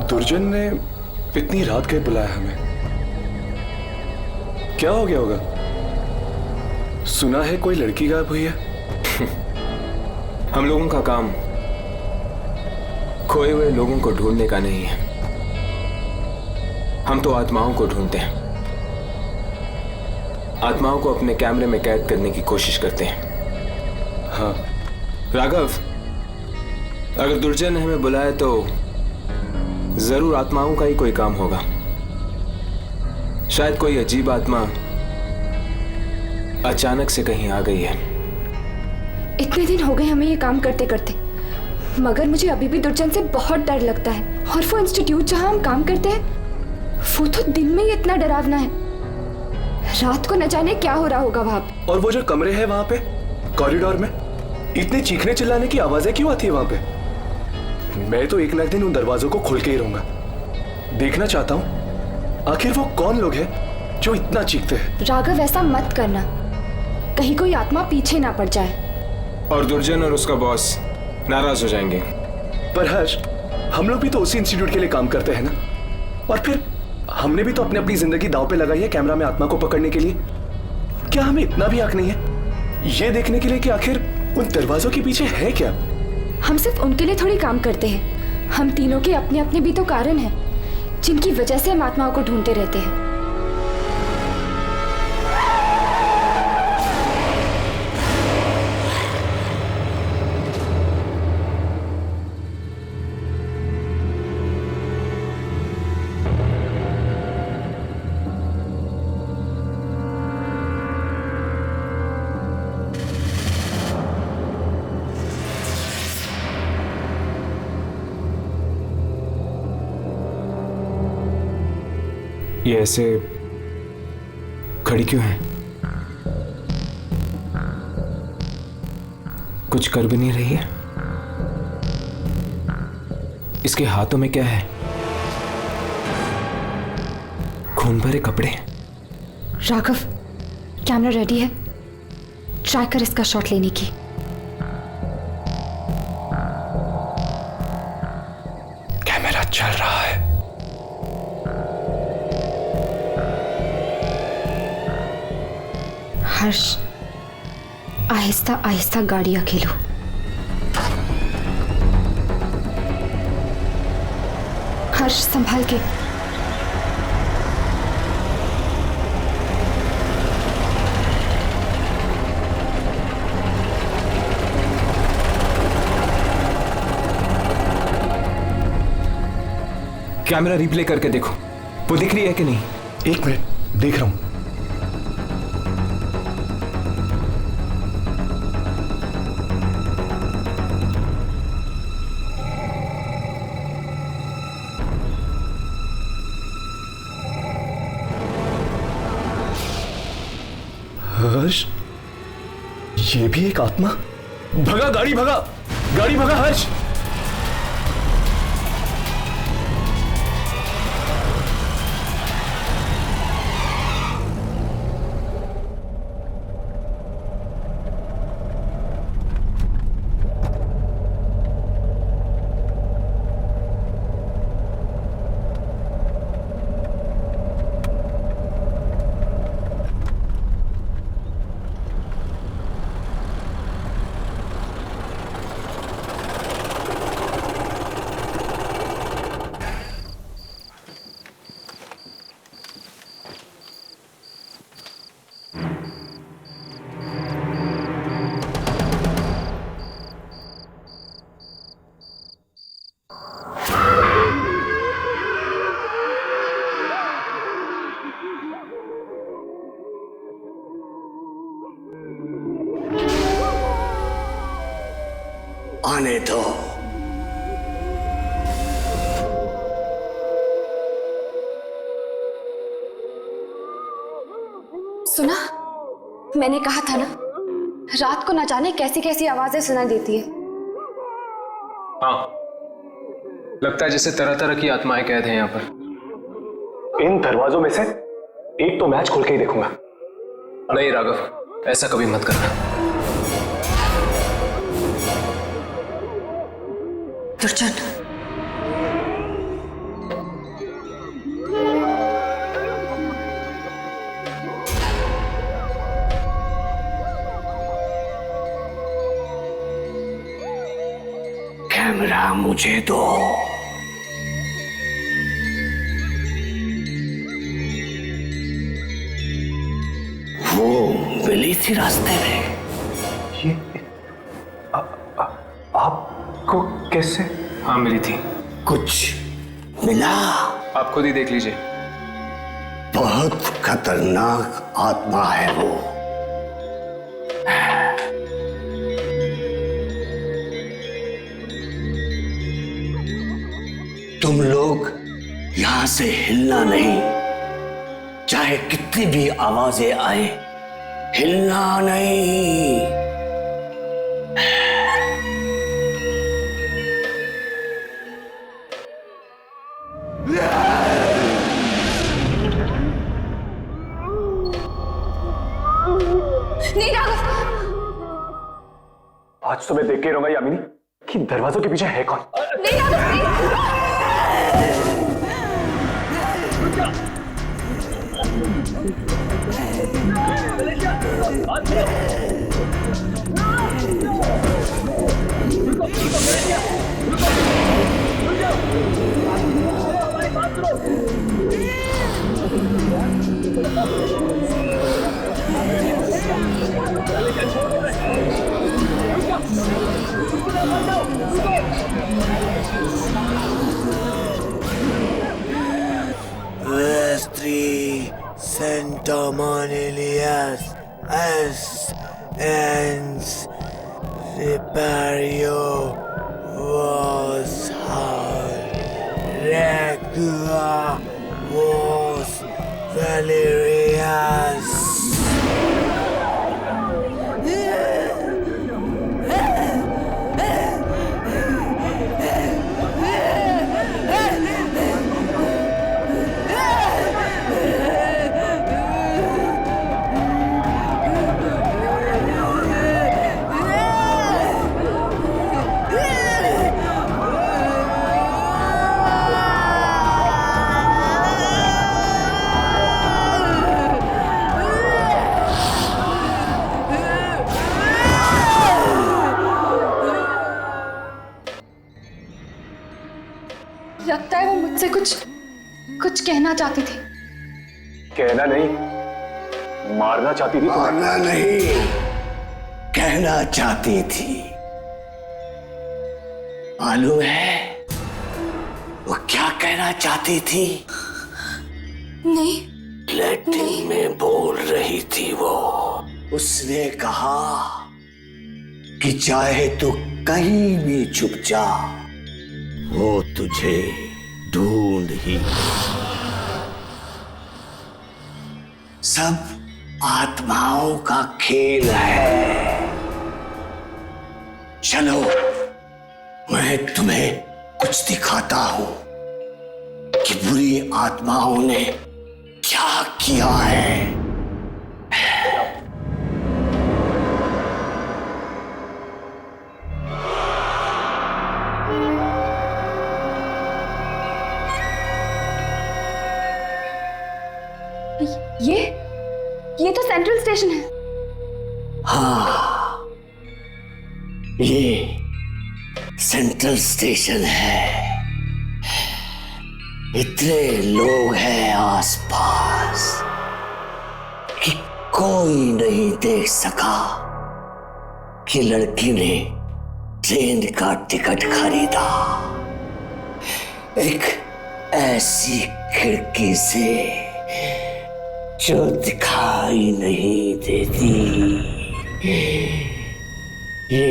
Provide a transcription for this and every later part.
दुर्जन ने इतनी रात के बुलाया हमें, क्या हो गया होगा? सुना है कोई लड़की गायब हुई है। हम लोगों का काम खोए हुए लोगों को ढूंढने का नहीं है, हम तो आत्माओं को ढूंढते हैं, आत्माओं को अपने कैमरे में कैद करने की कोशिश करते हैं। हाँ राघव, अगर दुर्जन ने हमें बुलाया तो जरूर आत्माओं का ही कोई काम होगा। शायद कोई अजीब आत्मा अचानक से कहीं आ गई है। इतने दिन हो गए हमें ये काम करते करते, मगर मुझे अभी भी दुर्जन से बहुत डर लगता है। और वो इंस्टीट्यूट जहां हम काम करते हैं, वो तो दिन में ही इतना डरावना है, रात को न जाने क्या हो रहा होगा वहां पे। और वो जो कमरे हैं वहां पे कॉरिडोर में, इतने चीखने चिल्लाने की आवाजें क्यों आती है वहां पे? मैं तो एक न एक दिन उन दरवाजों को खोल के ही रहूंगा। देखना चाहता हूं आखिर वो कौन लोग हैं जो इतना चीखते हैं। राघव, ऐसा मत करना, कहीं कोई आत्मा पीछे ना पड़ जाए। और दुर्जन और उसका बॉस नाराज हो जाएंगे। पर हर्ष, हम लोग भी तो उसी इंस्टीट्यूट के लिए काम करते हैं ना, और फिर हमने भी तो अपनी अपनी जिंदगी दांव पे लगाई है कैमरा में आत्मा को पकड़ने के लिए। क्या हमें इतना भी हक नहीं है ये देखने के लिए कि आखिर उन दरवाजों के पीछे है क्या? हम सिर्फ उनके लिए थोड़ी काम करते हैं, हम तीनों के अपने अपने भी तो कारण हैं जिनकी वजह से हम आत्माओं को ढूंढते रहते हैं। ये ऐसे खड़ी क्यों है? कुछ कर भी नहीं रही है। इसके हाथों में क्या है? खून भरे कपड़े। राघव, कैमरा रेडी है, ट्राई कर इसका शॉट लेने की। कैमरा चल रहा है। हर्ष, आहिस्ता आहिस्ता गाड़ियां खेलो। हर्ष, संभाल के। कैमरा रिप्ले करके देखो, वो दिख रही है कि नहीं? एक मिनट, देख रहा हूं। हर्ष, ये भी एक आत्मा। भगा गाड़ी, भगा गाड़ी, भगा हर्ष। आने दो। सुना, मैंने कहा था ना, रात को न जाने कैसी कैसी आवाजें सुनाई देती है। हाँ, लगता है जैसे तरह तरह की आत्माएं कैद हैं यहाँ पर। इन दरवाजों में से एक तो मैच खोल के ही देखूंगा। नहीं राघव, ऐसा कभी मत करना। दुर्जन, कैमरा मुझे दो। वो मिली थी रास्ते में। ये आपको कैसे? हाँ मिली थी। कुछ मिला? आप खुद ही देख लीजिए। बहुत खतरनाक आत्मा है वो। तुम लोग यहां से हिलना नहीं, चाहे कितनी भी आवाजें आए, हिलना नहीं। नहीं राघव, आज तो मैं देख के रहूंगा यामिनी कि दरवाजों के पीछे है कौन। नहीं राघव, नहीं। Vestri Centomonilias es ens Vipario was hard Regua was Valerias. लगता है वो मुझसे कुछ कहना चाहती थी। कहना नहीं, मारना चाहती थी। मारना नहीं, कहना चाहती थी। मालूम है वो क्या कहना चाहती थी? नहीं। लैटिन में बोल रही थी वो। उसने कहा कि चाहे तू कहीं भी छुप जा, वो तुझे ढूंढ ही। सब आत्माओं का खेल है। चलो मैं तुम्हें कुछ दिखाता हूं कि बुरी आत्माओं ने क्या किया है। ये तो सेंट्रल स्टेशन है। हाँ, ये सेंट्रल स्टेशन है। इतने लोग हैं आसपास कि कोई नहीं देख सका कि लड़की ने ट्रेन का टिकट खरीदा। एक ऐसी खिड़की से जो दिखाई नहीं देती। ये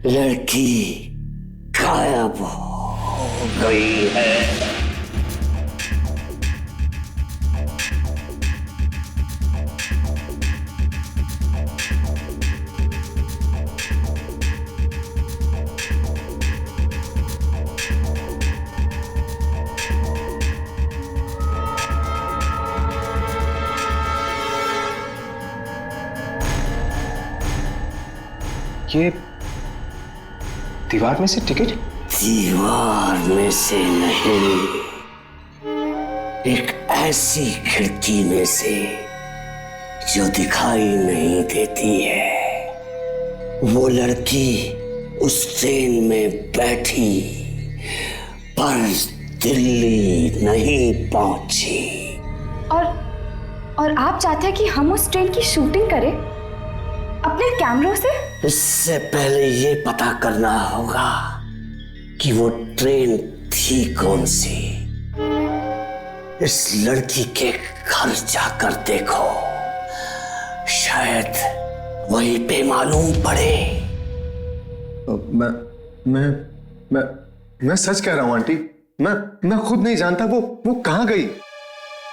लड़की गायब हो गई है। ये दीवार में से टिकट? दीवार में से नहीं, एक ऐसी खिड़की में से जो दिखाई नहीं देती है। वो लड़की उस ट्रेन में बैठी पर दिल्ली नहीं पहुंची। और आप चाहते हैं कि हम उस ट्रेन की शूटिंग करें अपने कैमरों से? इससे पहले ये पता करना होगा कि वो ट्रेन थी कौन सी। इस लड़की के घर जाकर देखो, शायद वहीं पे मालूम पड़े। मैं सच कह रहा हूं आंटी। मैं खुद नहीं जानता वो कहां गई।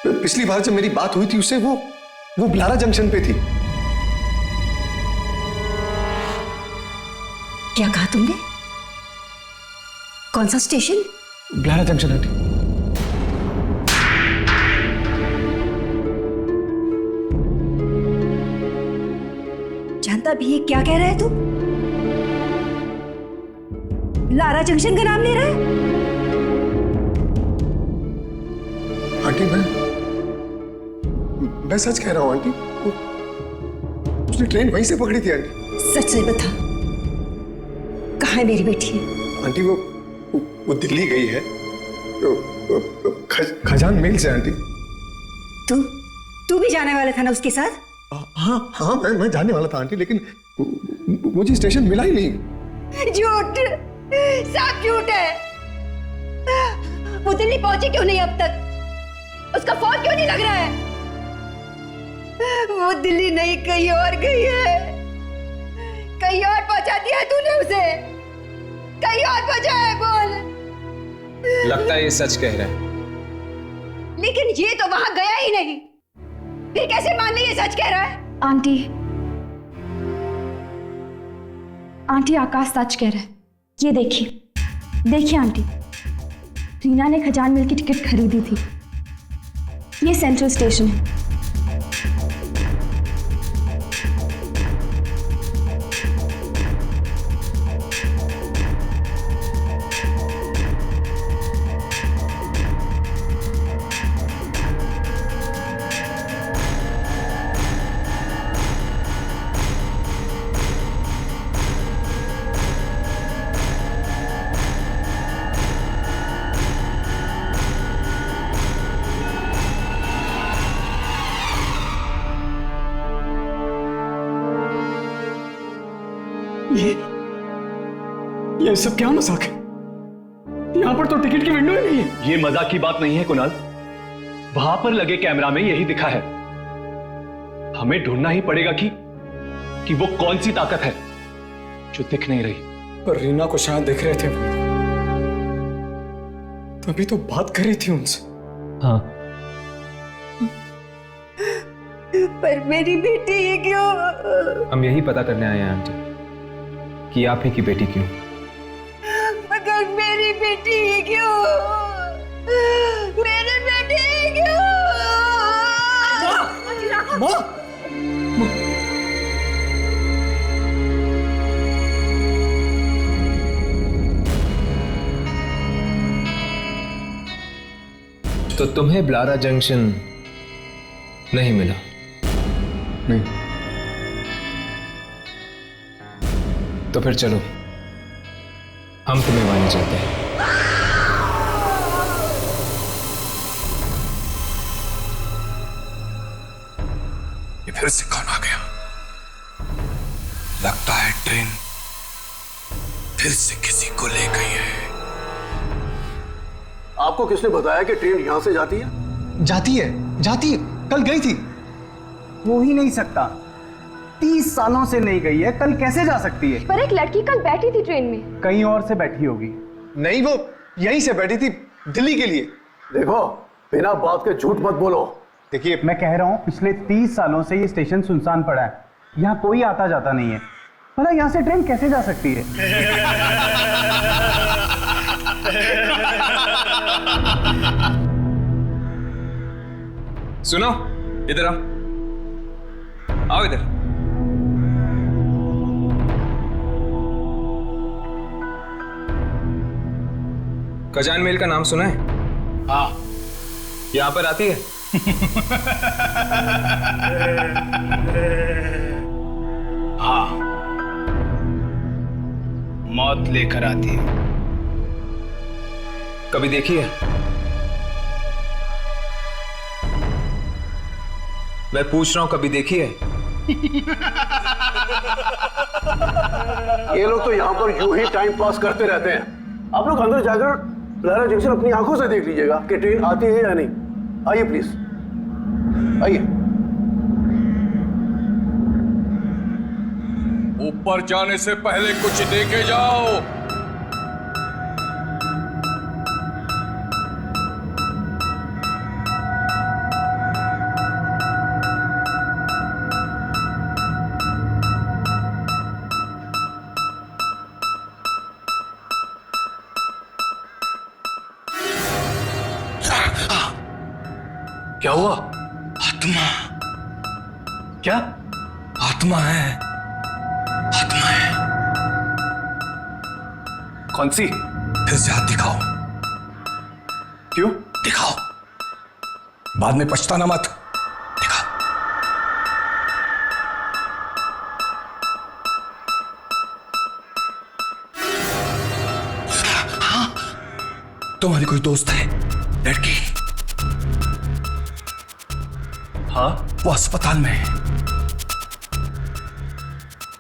पिछली बार जब मेरी बात हुई थी उससे वो ब्लारा जंक्शन पे थी। क्या कहा तुमने? कौन सा स्टेशन? ब्लारा junction aunty. जानता भी है क्या कह रहा है तू? लारा जंक्शन का नाम ले रहा है? आंटी मैं सच कह रहा हूं आंटी। उसने ट्रेन वहीं से पकड़ी थी आंटी। सच से बता, कहाँ है मेरी बेटी? आंटी वो दिल्ली गई है खजान मेल से आंटी। तू भी जाने वाला था ना उसके साथ? हाँ मैं जाने वाला था आंटी, लेकिन मुझे स्टेशन मिला ही नहीं। झूठ, सब झूठ है। वो दिल्ली पहुंची क्यों नहीं अब तक? उसका फोन क्यों नहीं लग रहा है? वो दिल्ली नहीं कहीं और गई है। कहीं और पहुंचा दिया है तूने उसे? कहीं और पहुंचा है? बोल। लगता है ये सच कह रहा है। लेकिन ये तो वहां गया ही नहीं, फिर कैसे मान ली ये सच कह रहा है? आंटी आकाश सच कह रहा है। ये देखिए आंटी, रीना ने खजान मिल की टिकट खरीदी थी। ये सेंट्रल स्टेशन है। ये सब क्या मजाक है? यहां पर तो टिकट की विंडो ही नहीं है। ये मजाक की बात नहीं है कुणाल, वहां पर लगे कैमरा में यही दिखा है। हमें ढूंढना ही पड़ेगा कि वो कौन सी ताकत है जो दिख नहीं रही। पर रीना को शायद दिख रहे थे, तभी तो बात कर रही थी उनसे। हाँ, पर मेरी बेटी ये क्यों? हम यही पता करने आए हैं आंटी कि आप ही की बेटी क्यों। मगर मेरी बेटी ये क्यों? मेरी बेटी ये क्यों? तो तुम्हें ब्लारा जंक्शन नहीं मिला? नहीं। तो फिर चलो, हम तुम्हें वहां चलते हैं। ये फिर से कौन आ गया? लगता है ट्रेन फिर से किसी को ले गई है। आपको किसने बताया कि ट्रेन यहां से जाती है? जाती है, कल गई थी। हो ही नहीं सकता, 30 सालों से नहीं गई है, कल कैसे जा सकती है? पर एक लड़की कल बैठी थी ट्रेन में। कहीं और से बैठी होगी। नहीं, वो यहीं से बैठी थी दिल्ली के लिए। देखो, बिना बात के झूठ मत बोलो। देखिए, मैं कह रहा हूँ पिछले 30 सालों से ये स्टेशन सुनसान पड़ा है, यहाँ कोई आता जाता नहीं है। भला यहाँ से ट्रेन कैसे जा सकती है? सुनो, इधर आओ इधर। खजान मेल का नाम सुना है? हाँ। यहां पर आती है? हाँ, मौत लेकर आती है। कभी देखी है? मैं पूछ रहा हूं, कभी देखी है? ये लोग तो यहाँ पर यूं ही टाइम पास करते रहते हैं। आप लोग अंदर जाकर लारा जंक्शन अपनी आंखों से देख लीजिएगा कि ट्रेन आती है या नहीं। आइए प्लीज, आइए। ऊपर जाने से पहले कुछ देखे जाओ। क्या हुआ? आत्मा। क्या? आत्मा है, आत्मा है। कौन सी? फिर से हाथ दिखाओ। क्यों? दिखाओ, बाद में पछताना मत। दिखाओ। हाँ, तुम्हारी कोई दोस्त है लड़की? हाँ, वो अस्पताल में है।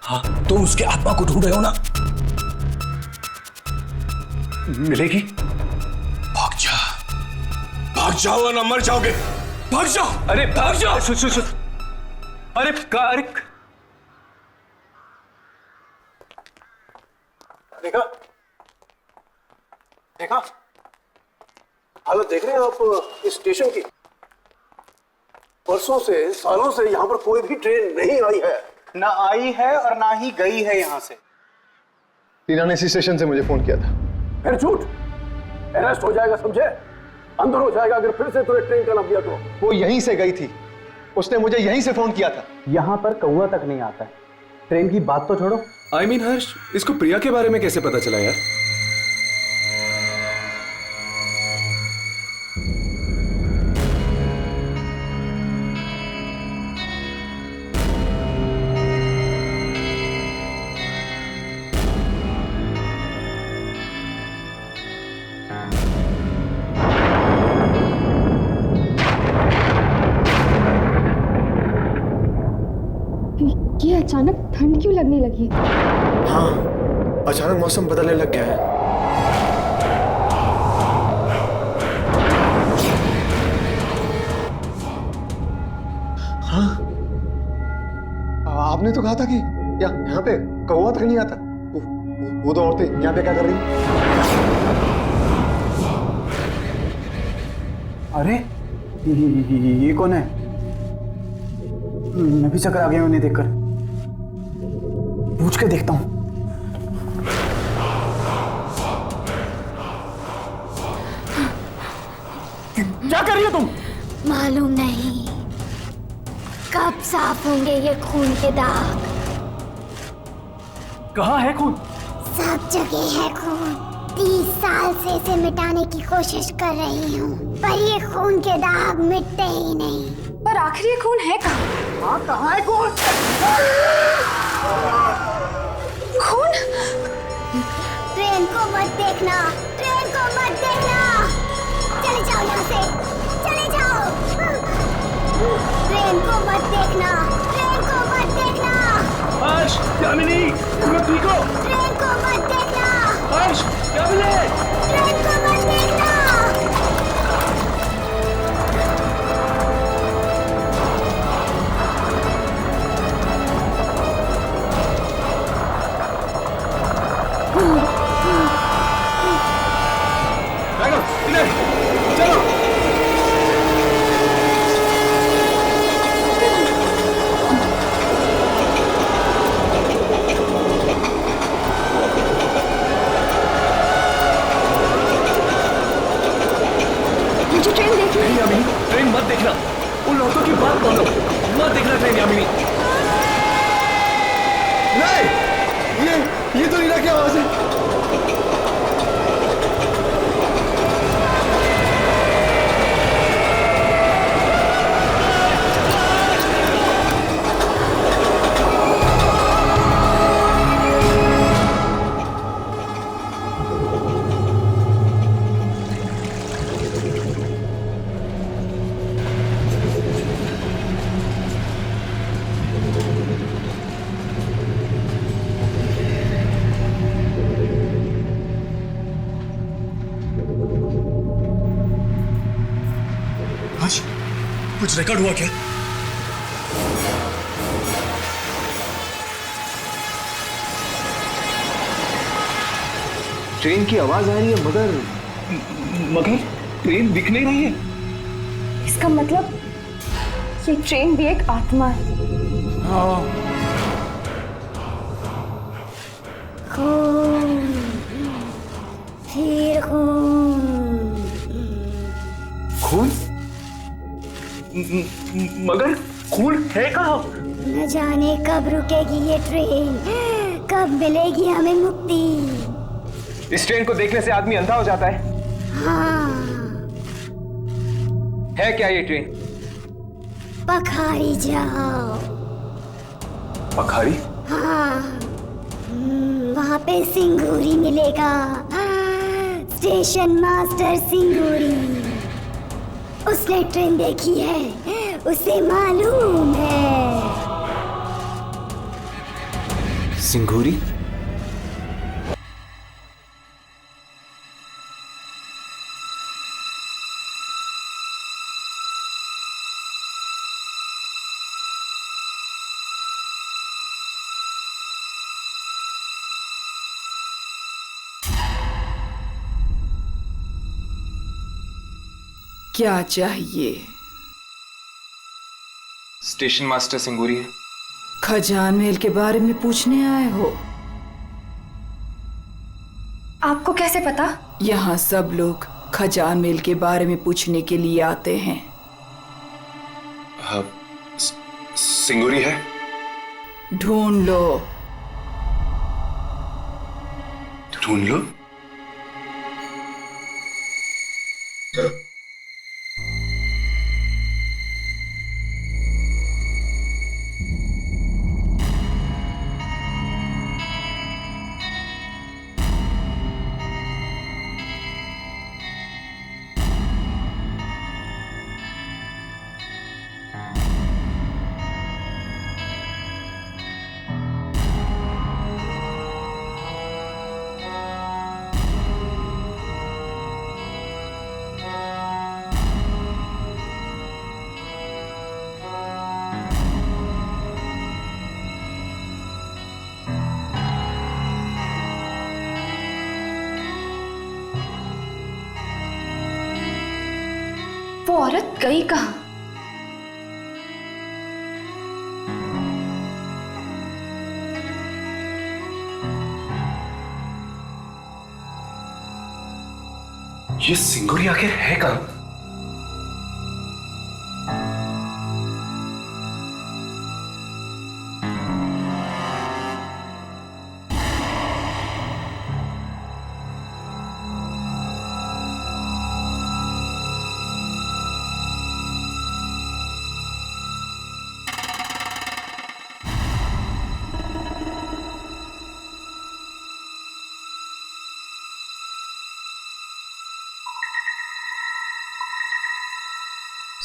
हाँ, तुम उसके आत्मा को ढूंढ रहे हो ना? मिलेगी? भाग जा, भाग जाओ वरना मर जाओगे। भाग जाओ। अरे भाग जाओ। सुन। अरे देखा हालत देख रहे हैं आप इस स्टेशन की? परसों से, सालों से यहाँ पर कोई भी ट्रेन नहीं आई है। ना आई है और ना ही गई है यहाँ से। टीना ने इसी स्टेशन से मुझे फोन किया था। फिर झूठ, अरेस्ट हो जाएगा, समझे? अंदर हो जाएगा अगर फिर से तुम्हें ट्रेन का नाम दिया तो। वो यहीं से गई थी, उसने मुझे यहीं से फोन किया था। यहाँ पर कौवा तक नहीं आता है। ट्रेन की बात तो छोड़ो। I mean, हर्ष, इसको प्रिया के बारे में कैसे पता चला यार? ये अचानक ठंड क्यों लगने लगी? हाँ, अचानक मौसम बदलने लग गया है। हाँ, आपने तो कहा था कि यहाँ पे कौवा तक नहीं आता। वो तो औरतें यहाँ पे क्या कर रही हैं? अरे ये कौन है? मैं भी चक्कर आ गया उन्हें देखकर। पूछ के देखता हूं। क्या कर रही हो तुम? मालूम नहीं कब साफ होंगे ये खून के दाग। कहाँ है खून? सब जगह है खून। 30 साल से इसे मिटाने की कोशिश कर रही हूँ, पर ये खून के दाग मिटते ही नहीं। पर आखिर ये खून है कहाँ? हाँ, कहाँ है खून? खून? ट्रेन को मत देखना, ट्रेन को मत देखना। चले जाओ यहाँ से, चले जाओ। ट्रेन को मत देखना, ट्रेन को मत देखना। हर्ष, यामिनी, तुम ठीक हो? ट्रेन को मत देखना। हर्ष, यामिनी, ट्रेन को मत देखना। चलो। कुछ रिकॉर्ड हुआ क्या? ट्रेन की आवाज आ रही है मगर ट्रेन दिख नहीं रही है। इसका मतलब ये ट्रेन भी एक आत्मा है। खून, फिर खून। खून? मगर खून है कहाँ? न जाने कब रुकेगी ये ट्रेन, कब मिलेगी हमें मुक्ति। इस ट्रेन को देखने से आदमी अंधा हो जाता है। हाँ, है क्या ये ट्रेन? पखारी जाओ। पखारी? हाँ, वहाँ पे सिंगूरी मिलेगा। स्टेशन मास्टर सिंगूरी, उसने ट्रेन देखी है, उसे मालूम है। सिंगूरी? क्या चाहिए? स्टेशन मास्टर सिंगूरी है। खजान महल के बारे में पूछने आए हो? आपको कैसे पता? यहाँ सब लोग खजान महल के बारे में पूछने के लिए आते हैं। हाँ, सिंगूरी है? ढूंढ लो। ढूंढ लो? वो औरत गई कहाँ? ये सिंगूरी आखिर है कहाँ?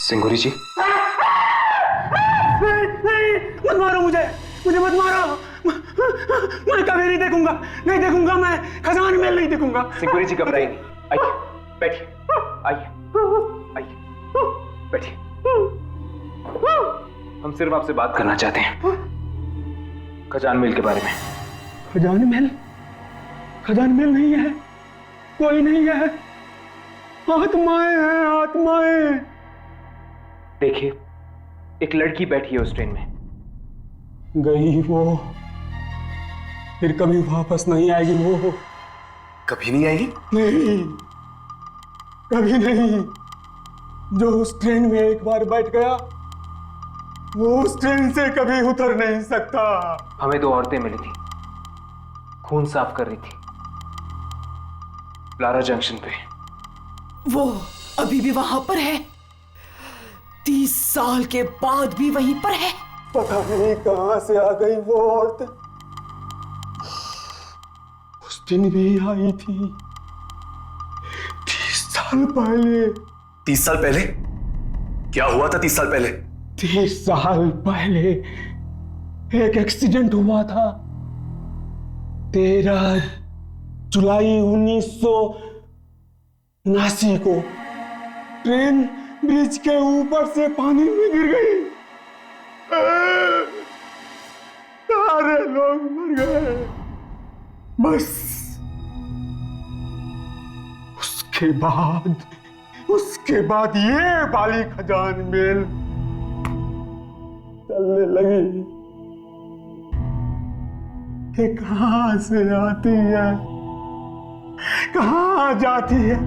सिंगूरी जी? नहीं, मत मारो मुझे मत मारो। मैं कभी नहीं देखूंगा मैं खजान महल नहीं देखूंगा। सिंगूरी जी घबराइए नहीं, आइए बैठिए, आइए बैठिए। हम सिर्फ आपसे बात करना चाहते हैं खजान महल के बारे में। खजान महल नहीं है, कोई नहीं है, आत्माएं हैं, आत्माएं। देखिए, एक लड़की बैठी है उस ट्रेन में। गई वो, फिर कभी वापस नहीं आएगी वो। कभी नहीं आएगी? नहीं, कभी नहीं। जो उस ट्रेन में एक बार बैठ गया, वो उस ट्रेन से कभी उतर नहीं सकता। हमें दो औरतें मिली थी, खून साफ कर रही थी लारा जंक्शन पे। वो अभी भी वहां पर है? 30 साल के बाद भी वहीं पर है? पता नहीं कहां से आ गई वो औरत। उस दिन भी आई थी 30 साल पहले। 30 साल पहले? क्या हुआ था 30 साल पहले? 30 साल पहले एक एक्सीडेंट हुआ था। 13 जुलाई 1979 को ट्रेन ब्रिज के ऊपर से पानी में गिर गई। सारे लोग मर गए। बस उसके बाद ये बाली खजान मेल चलने लगी कि कहां से आती है, कहां जाती है,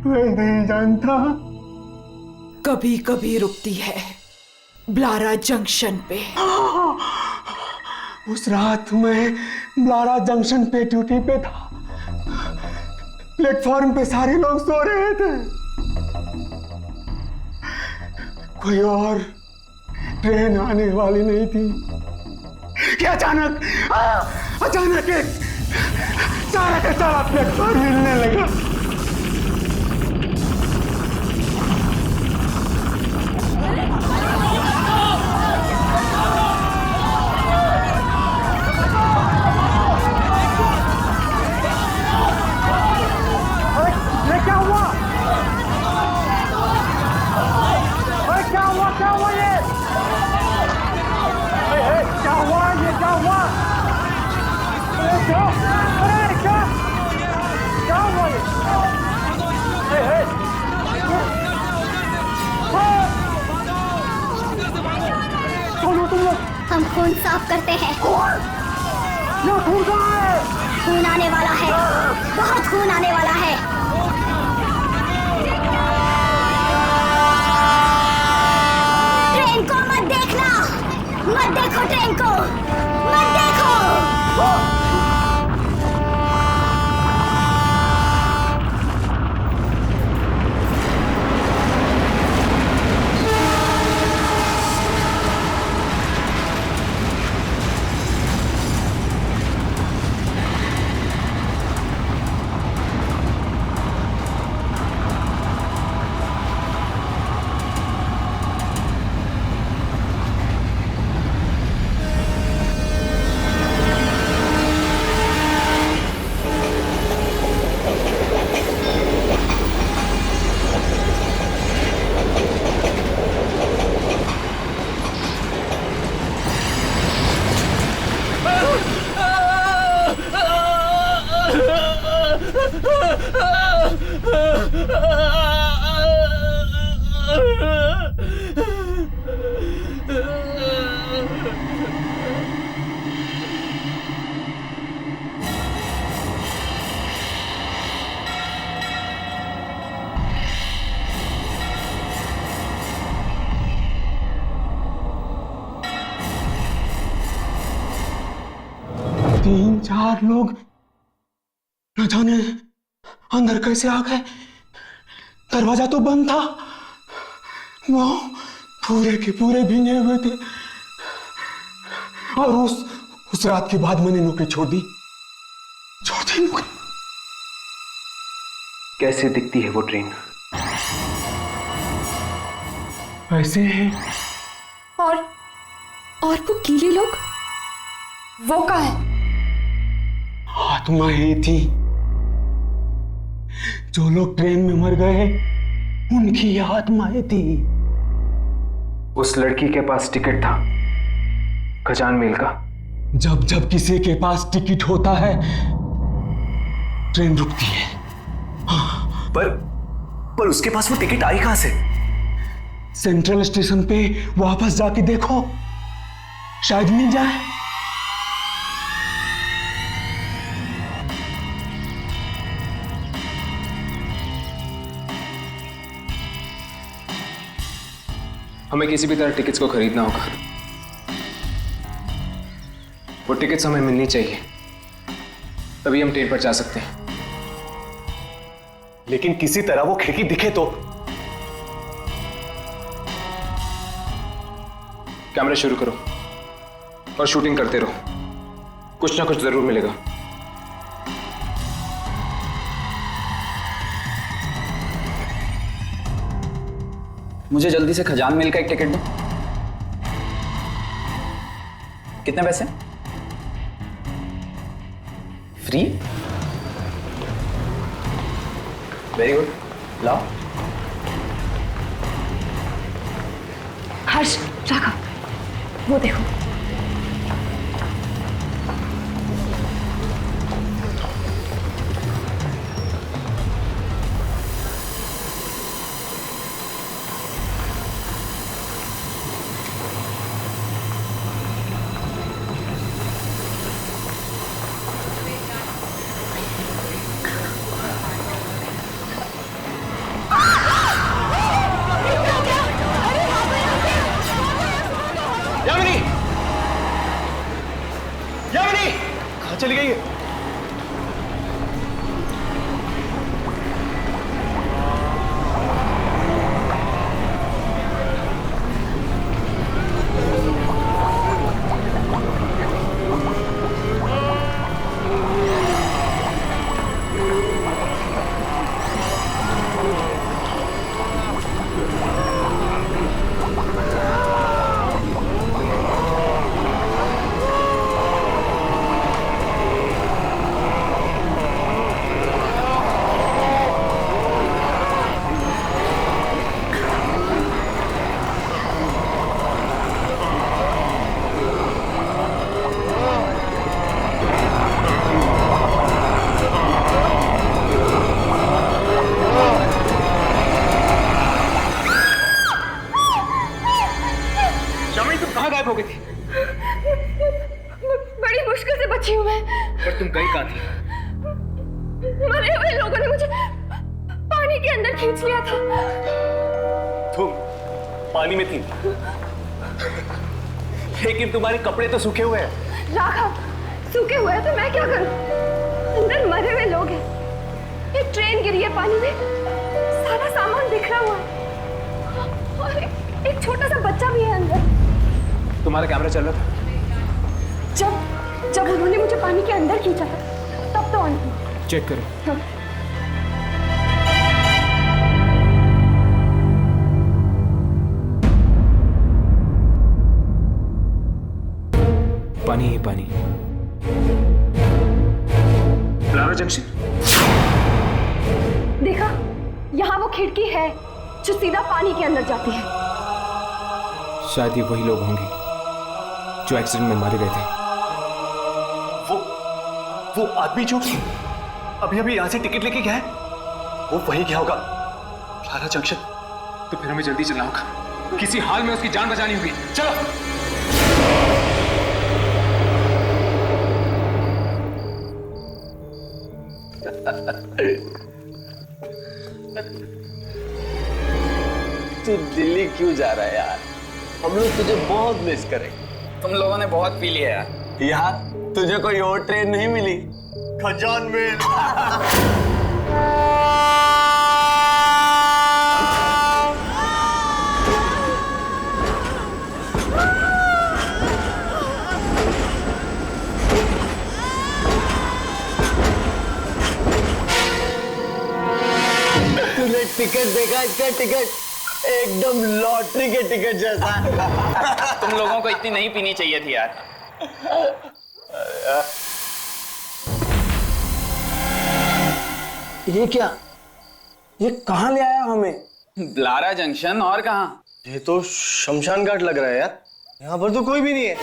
कोई नहीं जानता। कभी कभी रुकती है ब्लारा जंक्शन पे। उस रात में ब्लारा जंक्शन पे ड्यूटी पे था। प्लेटफॉर्म पे सारे लोग सो रहे थे। कोई और ट्रेन आने वाली नहीं थी कि अचानक एक सारा का सारा प्लेटफॉर्म हिलने लगा। हम खून साफ करते हैं। खून आने वाला है, बहुत खून आने वाला है। ट्रेन को मत देखना, मत देखो ट्रेन को, मत देखो। तीन चार लोग न जाने अंदर कैसे आ गए। दरवाजा तो बंद था। वो पूरे के पूरे भीगे हुए थे। और उस रात के बाद मैंने नौकरी छोड़ दी नौकरी। कैसे दिखती है वो ट्रेन? ऐसे है। और वो गीले लोग, वो कहाँ है? आत्माएं थी। जो लोग ट्रेन में मर गए उनकी आत्माएं थी। उस लड़की के पास टिकट था खजान मेल का। जब किसी के पास टिकट होता है ट्रेन रुकती है। पर उसके पास वो टिकट आई कहां से? सेंट्रल स्टेशन पे वापस जाके देखो, शायद मिल जाए। हमें किसी भी तरह टिकट्स को खरीदना होगा। वो टिकट्स हमें मिलनी चाहिए, तभी हम ट्रेन पर जा सकते हैं। लेकिन किसी तरह वो खिड़की दिखे तो। कैमरा शुरू करो और शूटिंग करते रहो, कुछ ना कुछ जरूर मिलेगा। मुझे जल्दी से खजान मेल का एक टिकट दो। कितने पैसे? फ्री? वेरी गुड, लाओ। हर्ष, राघव, वो देखो। चली गई है। हो गई थी? बड़ी मुश्किल से बची हूँ मैं। पर तुम गई कहाँ थी? मरे हुए लोगों ने मुझे पानी के अंदर खींच लिया था। तुम पानी में थी, लेकिन तुम्हारे कपड़े तो सूखे हुए हैं। राघव, सूखे हुए हैं तो मैं क्या करूं? अंदर मरे हुए लोग हैं। एक ट्रेन गिरी है पानी में, सारा सामान बिखरा हुआ है और एक छोटा सा बच्चा भी है अंदर। तुम्हारा कैमरा चल रहा था? जब उन्होंने मुझे पानी के अंदर खींचा था तब तो ऑन थी। चेक करो। हाँ। पानी ही पानी। प्लारा जंक्शन। देखा, यहाँ वो खिड़की है जो सीधा पानी के अंदर जाती है। शायद ये वही लोग होंगे जो एक्सीडेंट में मारे गए थे। वो आदमी जो अभी यहाँ से टिकट लेके गया है, वो वही गया होगा प्लारा जंक्शन। तो फिर हमें जल्दी चलना होगा, किसी हाल में उसकी जान बचानी होगी। चलो। तू दिल्ली क्यों जा रहा है यार? हम लोग तुझे बहुत मिस करेंगे। तुम लोगों ने बहुत पी लिया यार। यार तुझे कोई और ट्रेन नहीं मिली? खजान में। तूने टिकट देखा? इसका टिकट एकदम लॉटरी के टिकट जैसा। तुम लोगों को इतनी नहीं पीनी चाहिए थी यार। ये क्या? ये कहाँ ले आया हमें? ब्लारा जंक्शन, और कहाँ? ये तो शमशान घाट लग रहा है यार। यहाँ पर तो कोई भी नहीं है।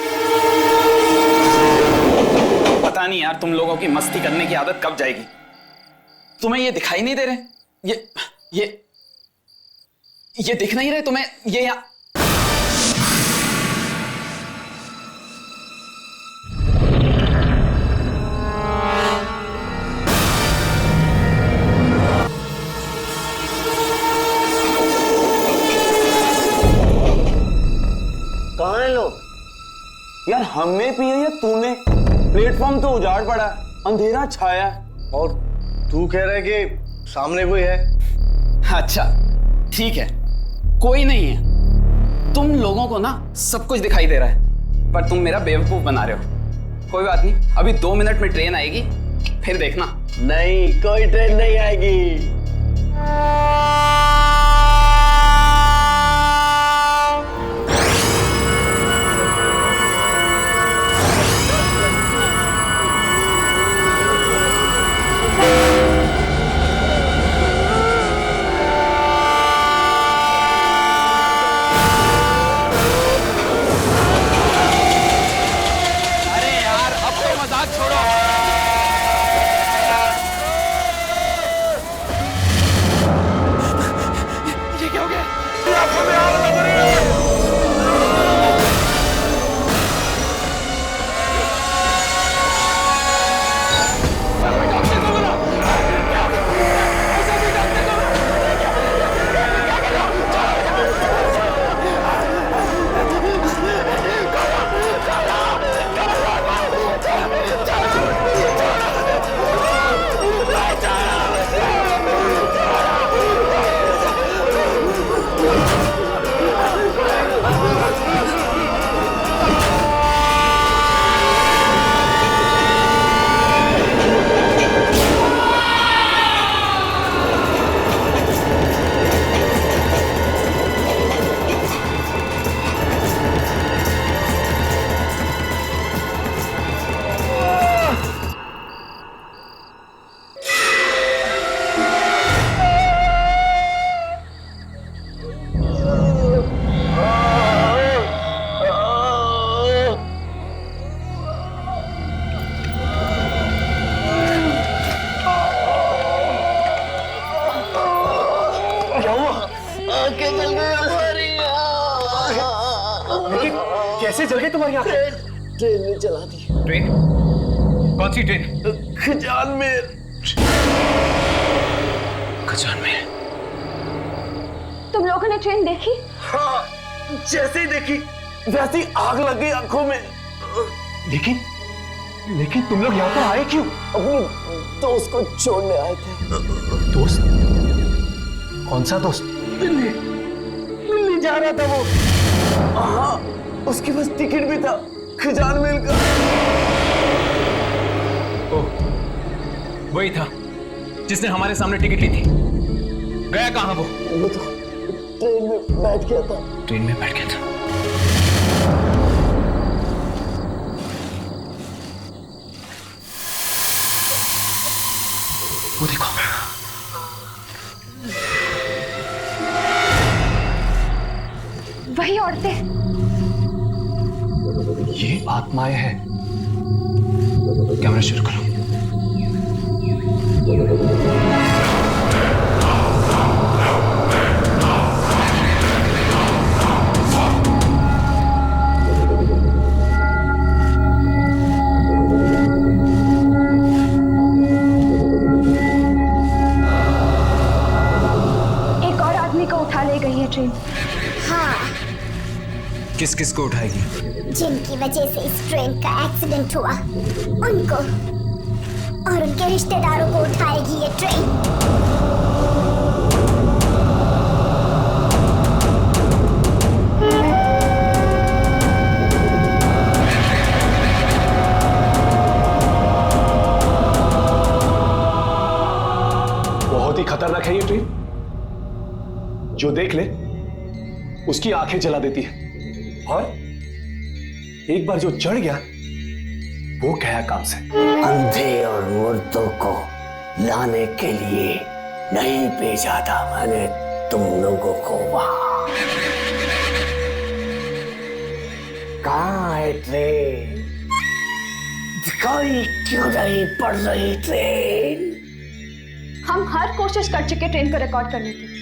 पता नहीं यार, तुम लोगों की मस्ती करने की आदत कब जाएगी? तुम्हें ये दिखाई नहीं दे रहे? ये दिख नहीं रहे तुम्हें? ये यहाँ कहाँ हैं लोग? यार हमने पिए या तूने? प्लेटफॉर्म तो उजाड़ पड़ा, अंधेरा छाया, और तू कह रहा है कि सामने कोई है। अच्छा ठीक है, कोई नहीं है। तुम लोगों को ना सब कुछ दिखाई दे रहा है, पर तुम मेरा बेवकूफ बना रहे हो। कोई बात नहीं, अभी 2 मिनट में ट्रेन आएगी, फिर देखना। नहीं, कोई ट्रेन नहीं आएगी। आंखें जल गई हमारी। कैसे जल गई तुम्हारी आंखें? ट्रेन ने जला दी। ट्रेन? कौन सी ट्रेन? खजान में। खजान में? तुम लोगों ने ट्रेन देखी? हाँ, जैसे ही देखी वैसे ही आग लग गई आंखों में। लेकिन तुम लोग यहाँ पर आए क्यों? अपने दोस्त को छोड़ने आए थे। दोस्त? कौन सा दोस्त? दिल्ली जा रहा था वो। हाँ, उसके पास टिकट भी था खजान मिल का। ओह, वही था जिसने हमारे सामने टिकट ली थी। गया कहाँ वो? वो तो ट्रेन में बैठ गया था। ट्रेन में बैठ गया था। वो देखो, वही औरतें। ये आत्माएं हैं। कैमरा शुरू करो। एक और आदमी को उठा ले गई है ट्रेन। हाँ, किस किस को उठाएगी? जिनकी वजह से इस ट्रेन का एक्सीडेंट हुआ उनको और उनके रिश्तेदारों को उठाएगी ये ट्रेन। बहुत ही खतरनाक है ये ट्रेन। जो देख ले उसकी आंखें जला देती है, और एक बार जो चढ़ गया वो गया काम से। अंधे और मुर्दों को लाने के लिए नहीं भेजा था मैंने तुम लोगों को वहां। कहाँ है ट्रेन? दिखाई क्यों नहीं पड़ रही ट्रेन? हम हर कोशिश कर चुके ट्रेन को रिकॉर्ड करने की,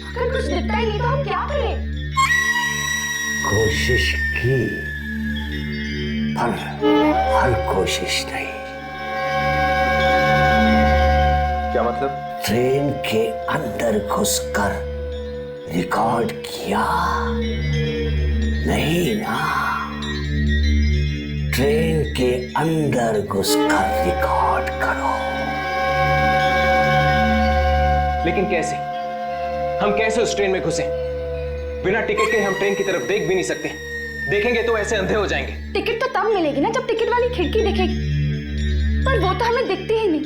अगर कुछ दिखता ही नहीं तो हम क्या करें? कोशिश की पर हर कोशिश नहीं। क्या मतलब? ट्रेन के अंदर घुसकर रिकॉर्ड किया नहीं ना? ट्रेन के अंदर घुसकर रिकॉर्ड करो। लेकिन कैसे? हम कैसे उस ट्रेन में घुसे? बिना टिकट के हम ट्रेन की तरफ देख भी नहीं सकते। देखेंगे तो ऐसे अंधे हो जाएंगे। टिकट तो तब मिलेगी ना जब टिकट वाली खिड़की दिखेगी, पर वो तो हमें दिखती ही नहीं।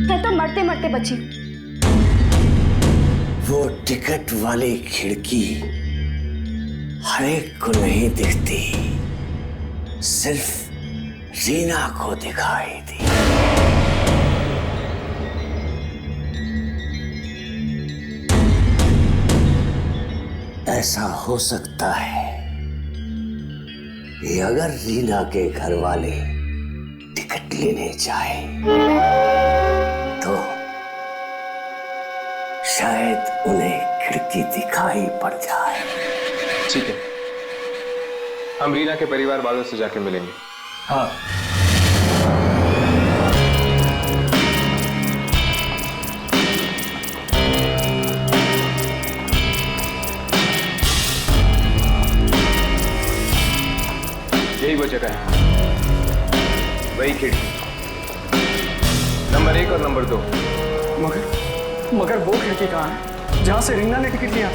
मैं तो मरते मरते बची। वो टिकट वाली खिड़की हर एक को नहीं दिखती, सिर्फ रीना को दिखाई दी। ऐसा हो सकता है कि अगर रीना के घर वाले टिकट लेने जाए तो शायद उन्हें खिड़की दिखाई पड़ जाए। ठीक है, हम रीना के परिवार वालों से जाके मिलेंगे। हाँ, यही वो जगह है, वही खिड़की, नंबर 1 और नंबर 2। मगर वो खिड़की कहाँ है जहां से रीना ने टिकट लिया?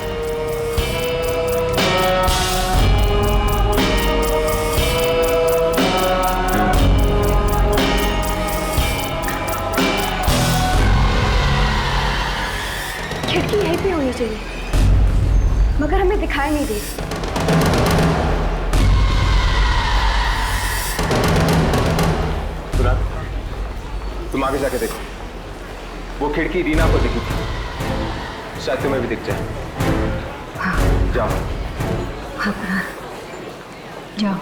खिड़की यहीं पे होनी चाहिए, मगर हमें दिखाई नहीं दी। तुम आगे जाके देखो, वो खिड़की रीना को दिखी थी, शायद तुम्हें भी दिख जाए। हाँ। जाओ। हाँ, जाओ।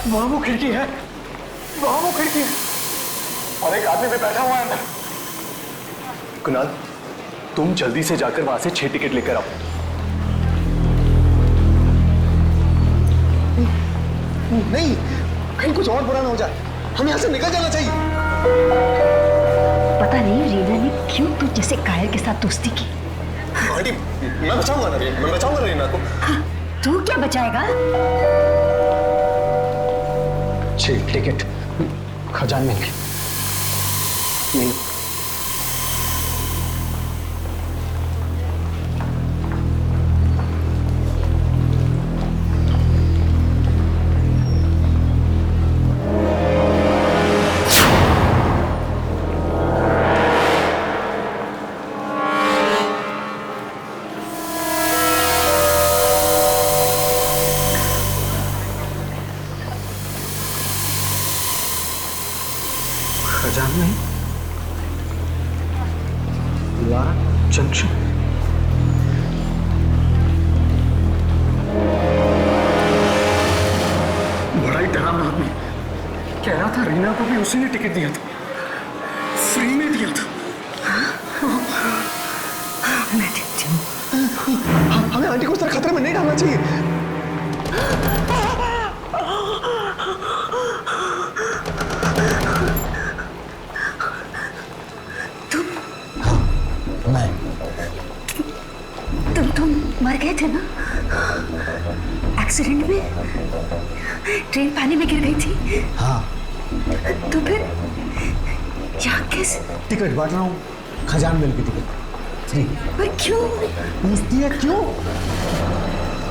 वहां वो खिड़की है, वहां वो खिड़की है और एक आदमी भी बैठा हुआ है अंदर। कुणाल, तुम जल्दी से जाकर वहां से 6 टिकट लेकर आओ। नहीं, कहीं कुछ और बुरा ना हो जाए, हमें यहाँ से निकल जाना चाहिए। पता नहीं रीना ने क्यों तू जैसे कायर के साथ दोस्ती की। आंटी, मैं बचाऊंगा ना रीना को। हाँ, तू क्या बचाएगा? 6 टिकट खजान में नहीं। खजान में लारा जंक्शन। बड़ा ही डरावना आदमी, कह रहा था रीना को भी उसी ने टिकट दिया था, फ्री में दिया था। मैं देखती हूँ। हमें आंटी को इस तरह खतरे में नहीं डालना चाहिए। तुम मर गए थे ना एक्सीडेंट में? ट्रेन पानी में गिर गई थी। हाँ। तो फिर यहाँ कैसे? टिकट बांट रहा हूँ, खजान मिल की टिकट फ्री। पर क्यों? पूछती है क्यों?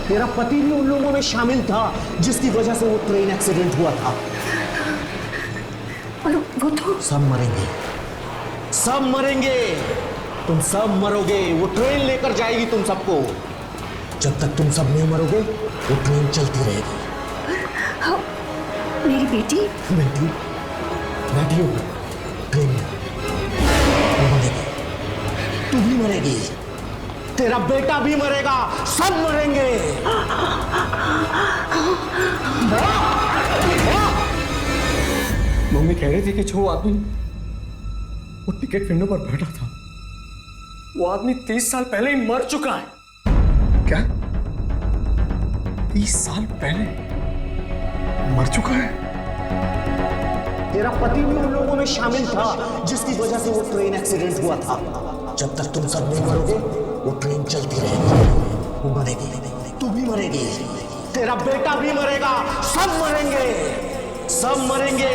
तेरा पति भी उन लोगों में शामिल था जिसकी वजह से वो ट्रेन एक्सीडेंट हुआ था। और वो तो सब मरेंगे, सब मरेंगे, तुम सब मरोगे। वो ट्रेन लेकर जाएगी तुम सबको। जब तक तुम सब नहीं मरोगे वो ट्रेन चलती रहेगी। हाँ, मेरी बेटी बेटी बैठी हो ट्रेन में, वो मरेगी, तू भी मरेगी, तेरा बेटा भी मरेगा, सब मरेंगे। मम्मी कह रही थी कि जो आदमी वो टिकट विंडो पर बैठा था, वो आदमी 30 साल पहले ही मर चुका है। क्या? 30 साल पहले मर चुका है? तेरा पति भी उन लोगों में शामिल था जिसकी वजह से वो ट्रेन एक्सीडेंट हुआ था। जब तक तुम सब नहीं मरोगे वो ट्रेन चलती रहेगी, वो मरेगी, तू भी मरेगी, तेरा बेटा भी मरेगा, सब मरेंगे, सब मरेंगे।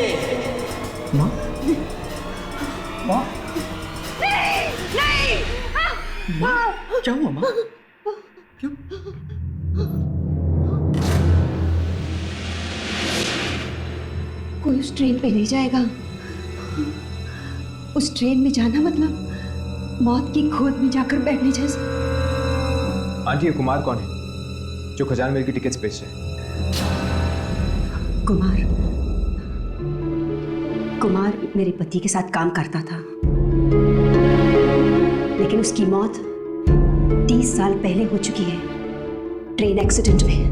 माँ? माँ? नहीं! माँ? क्या हुआ माँ? क्यों? कोई उस ट्रेन पे नहीं जाएगा। उस ट्रेन में जाना मतलब मौत की खोज में जाकर बैठने जैसा। आंटी, ये कुमार कौन है जो खजान मेल की टिकट्स बेच रहे हैं? कुमार मेरे पति के साथ काम करता था, लेकिन उसकी मौत 30 साल पहले हो चुकी है ट्रेन एक्सीडेंट में।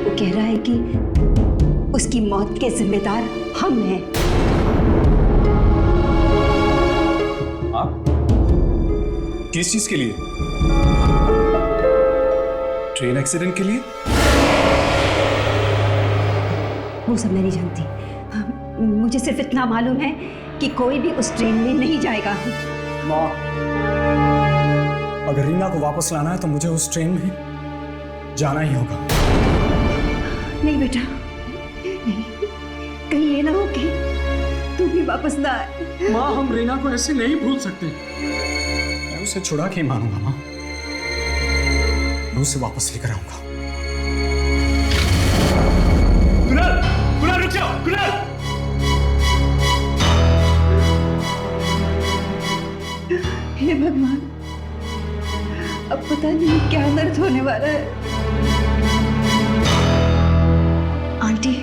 वो कह रहा है कि उसकी मौत के जिम्मेदार हम हैं। आप? किस चीज के लिए? ट्रेन एक्सीडेंट के लिए? वो सब मैं नहीं जानती। मुझे सिर्फ इतना मालूम है कि कोई भी उस ट्रेन में नहीं जाएगा। माँ, अगर रीना को वापस लाना है तो मुझे उस ट्रेन में जाना ही होगा। नहीं बेटा, नहीं, कहीं ये ना हो कि तू भी वापस ना आए। माँ, हम रीना को ऐसे नहीं भूल सकते। मैं उसे छुड़ा के ही मानूंगा माँ, मैं उसे वापस लेकर आऊंगा। कुणाल, कुणाल रुक जाओ, कुणाल! हे भगवान, अब पता नहीं क्या दर्द होने वाला है। आंटी,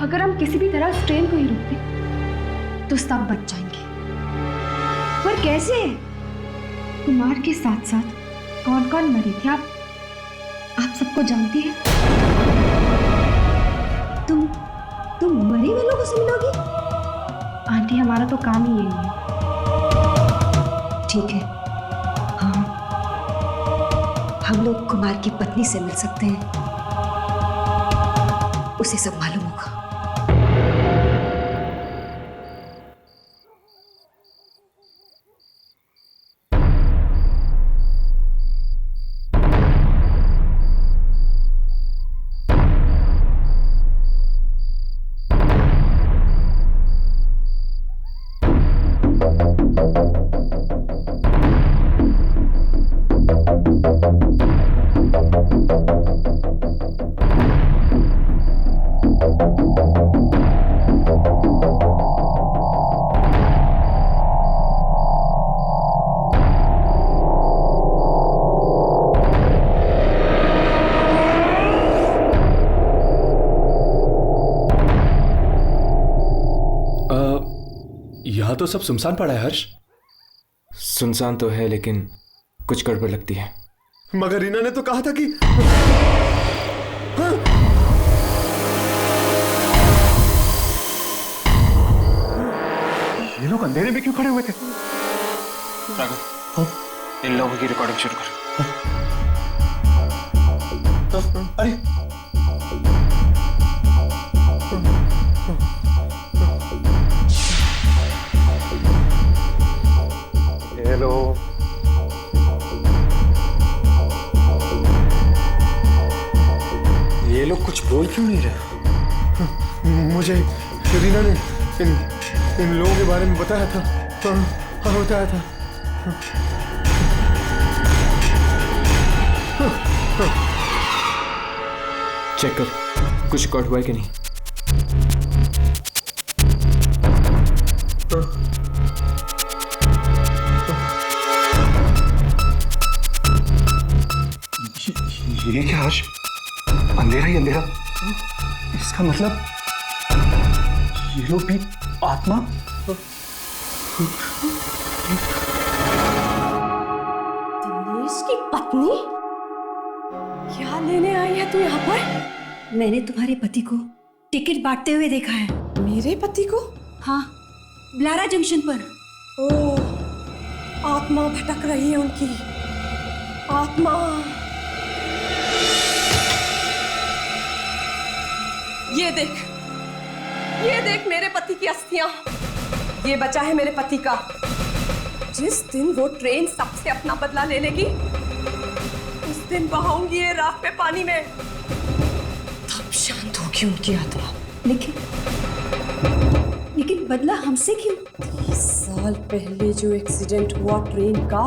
अगर हम किसी भी तरह उस ट्रेन को ही रोक दें तो सब बच जाएंगे। पर कैसे? कुमार के साथ साथ कौन कौन मरे थे आप सबको जानती हैं? तुम मरे हुए लोगों से मिलोगी? आंटी हमारा तो काम ही यही है। ठीक है, हाँ, हम लोग कुमार की पत्नी से मिल सकते हैं, उसे सब मालूम होगा। यहाँ तो सब सुनसान पड़ा है हर्ष। सुनसान तो है लेकिन कुछ गड़बड़ लगती है। मगर रीना ने तो कहा था कि हाँ? ये लोग अंधेरे में क्यों खड़े हुए थे? राघव, इन लोगों की रिकॉर्डिंग शुरू कर। अरे हेलो, ये लोग कुछ बोल क्यों नहीं रहे? मुझे रीना ने इन लोगों के बारे में बताया था। हाँ, बताया था। चेक कर, कुछ रिकॉर्ड हुआ है कि नहीं। ये क्या हर्ष? अंधेरा ही अंधेरा। इसका मतलब ये लोग भी आत्मा? दिनेश की पत्नी? क्या लेने आई है तू यहाँ पर? मैंने तुम्हारे पति को टिकट बांटते हुए देखा है। मेरे पति को? हाँ, ब्लारा जंक्शन पर। ओह, आत्मा भटक रही है उनकी। आत्मा। ये देख मेरे पति की अस्थियां। ये बचा है मेरे पति का। जिस दिन वो ट्रेन सबसे अपना बदला ले लेगी, उस दिन बहाऊंगी ये राख पे पानी में। तब शांत होगी उनकी आत्मा। लेकिन बदला हमसे क्यों? 30 साल पहले जो एक्सीडेंट हुआ ट्रेन का,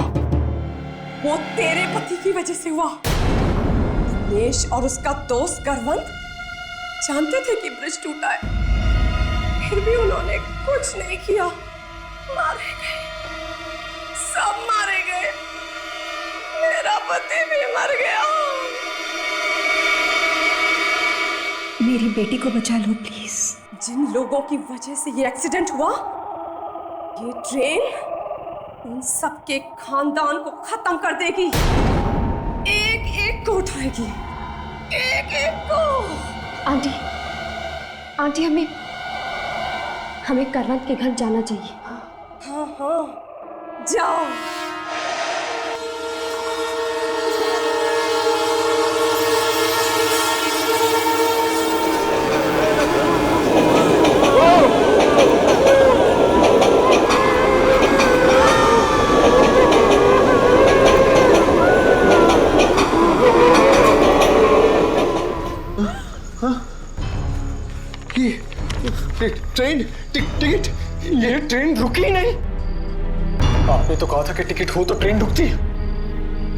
वो तेरे पति की वजह से हुआ। दिनेश और उसका दोस्त करवंत जानते थे कि ब्रिज टूटा है, फिर भी उन्होंने कुछ नहीं किया। मारे गए, सब मारे गए। मेरा पति भी मर गया। मेरी बेटी को बचा लो प्लीज। जिन लोगों की वजह से ये एक्सीडेंट हुआ, ये ट्रेन उन सबके खानदान को खत्म कर देगी। एक एक को उठाएगी, एक एक को। आंटी हमें करवंत के घर जाना चाहिए। हाँ, जाओ। ट्रेन टिकट, ये ट्रेन रुकी ही नहीं। आपने तो कहा था कि टिकट हो तो ट्रेन रुकती है।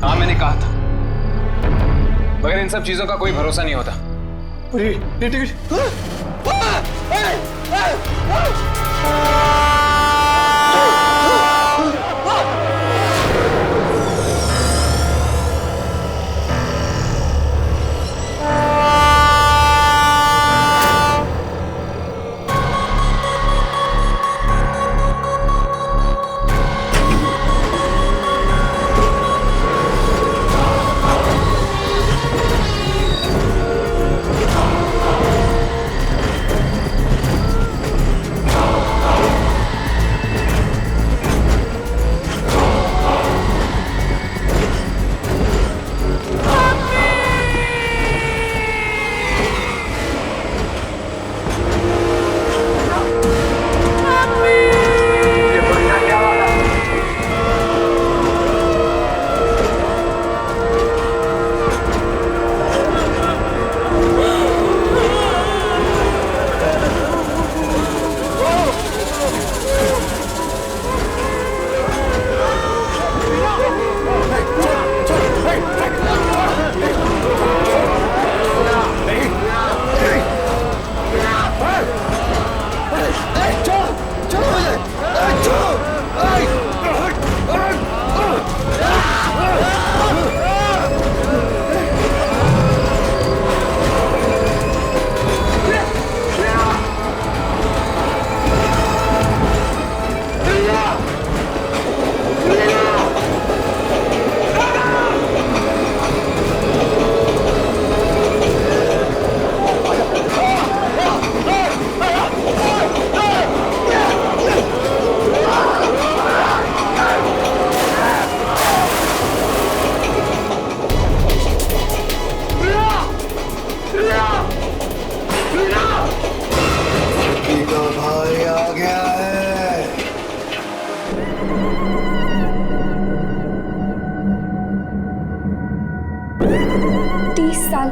हाँ, मैंने कहा था, मगर इन सब चीजों का कोई भरोसा नहीं होता। ये टिकट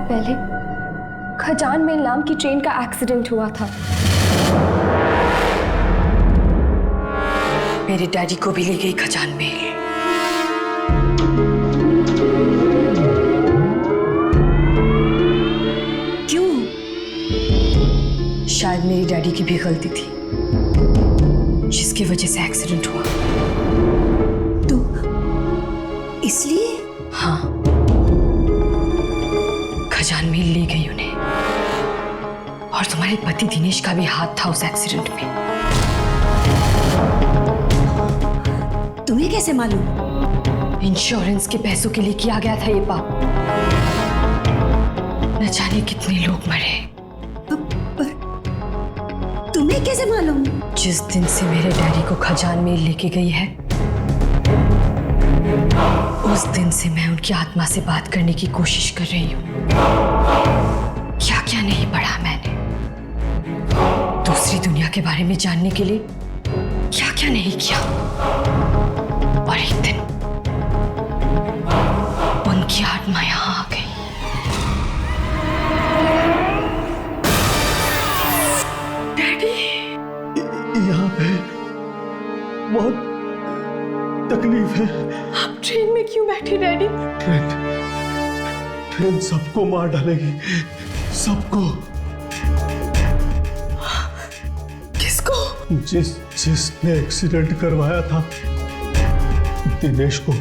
पहले खजान मेल नाम की ट्रेन का एक्सीडेंट हुआ था। मेरे डैडी को भी ले गई खजान मेल। क्यों? शायद मेरी डैडी की भी गलती थी जिसकी वजह से एक्सीडेंट हुआ। तो इसलिए? हाँ, खजान मेल ले गई उन्हें। और तुम्हारे पति दिनेश का भी हाथ था उस एक्सीडेंट में। तुम्हें कैसे मालूम? इंश्योरेंस के पैसों के लिए किया गया था ये पाप। न जाने कितने लोग मरे। पर तुम्हें कैसे मालूम? जिस दिन से मेरे डैडी को खजान मेल लेके गई है, उस दिन से मैं उनकी आत्मा से बात करने की कोशिश कर रही हूँ। क्या क्या नहीं पढ़ा मैंने दूसरी दुनिया के बारे में जानने के लिए, क्या क्या नहीं किया। और एक दिन उनकी आत्मा यहाँ आ गई। डैडी, यहाँ पे बहुत तकलीफ है। आप ट्रेन में क्यों बैठे डैडी? ट्रेन सबको मार डालेगी, सबको। किसको? जिसने एक्सीडेंट करवाया था दिनेश को,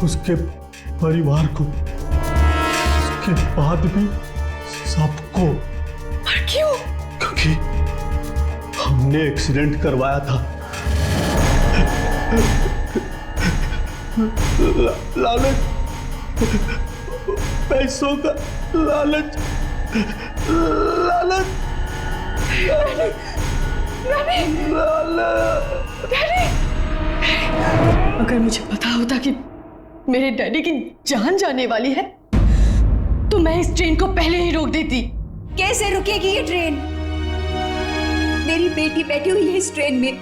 उसके परिवार को, उसके बाद भी सबको। पर क्यों? क्योंकि हमने एक्सीडेंट करवाया था। लालच, पैसों का लालच, लालच, अगर मुझे पता होता कि मेरे डैडी की जान जाने वाली है तो मैं इस ट्रेन को पहले ही रोक देती। कैसे रुकेगी ये ट्रेन? मेरी बेटी बैठी हुई है इस ट्रेन में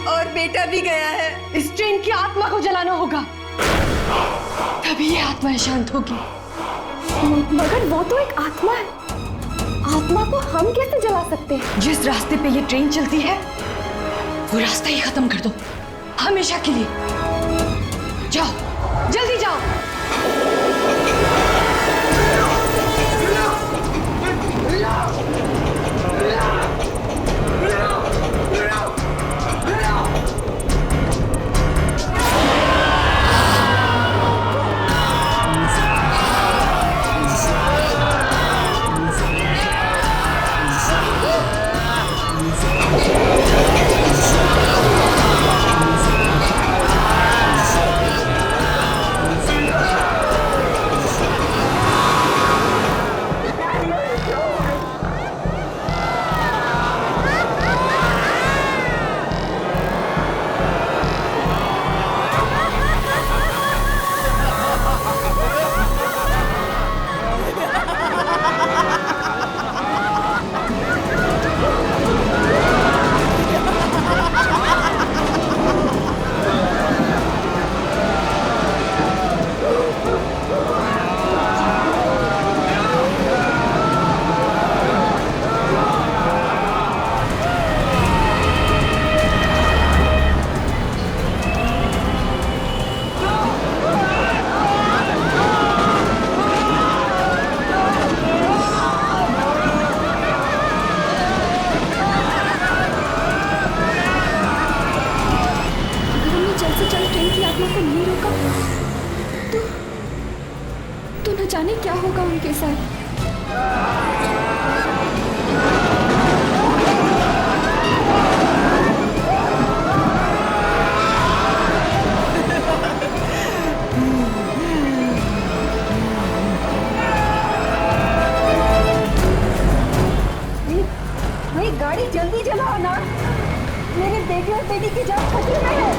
और बेटा भी गया है। इस ट्रेन की आत्मा को जलाना होगा, तभी ये आत्मा शांत होगी। मगर वो तो एक आत्मा है, आत्मा को हम कैसे जला सकते हैं? जिस रास्ते पे ये ट्रेन चलती है वो रास्ता ही खत्म कर दो, हमेशा के लिए। जाओ, जल्दी जाओ। तो न जाने क्या होगा उनके साथ। भाई गाड़ी जल्दी चलाओ ना, मेरे बेटे और बेटी की जान खतरे में है।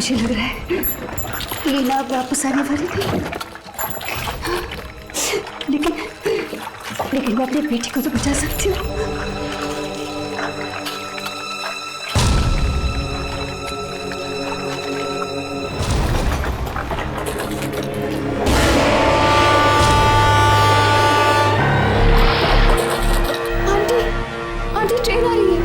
मुझे लग रहा है लीना अब वापस आने वाली थी, लेकिन मैं अपनी बेटी को तो बचा सकती हूँ। आंटी ट्रेन आ रही है।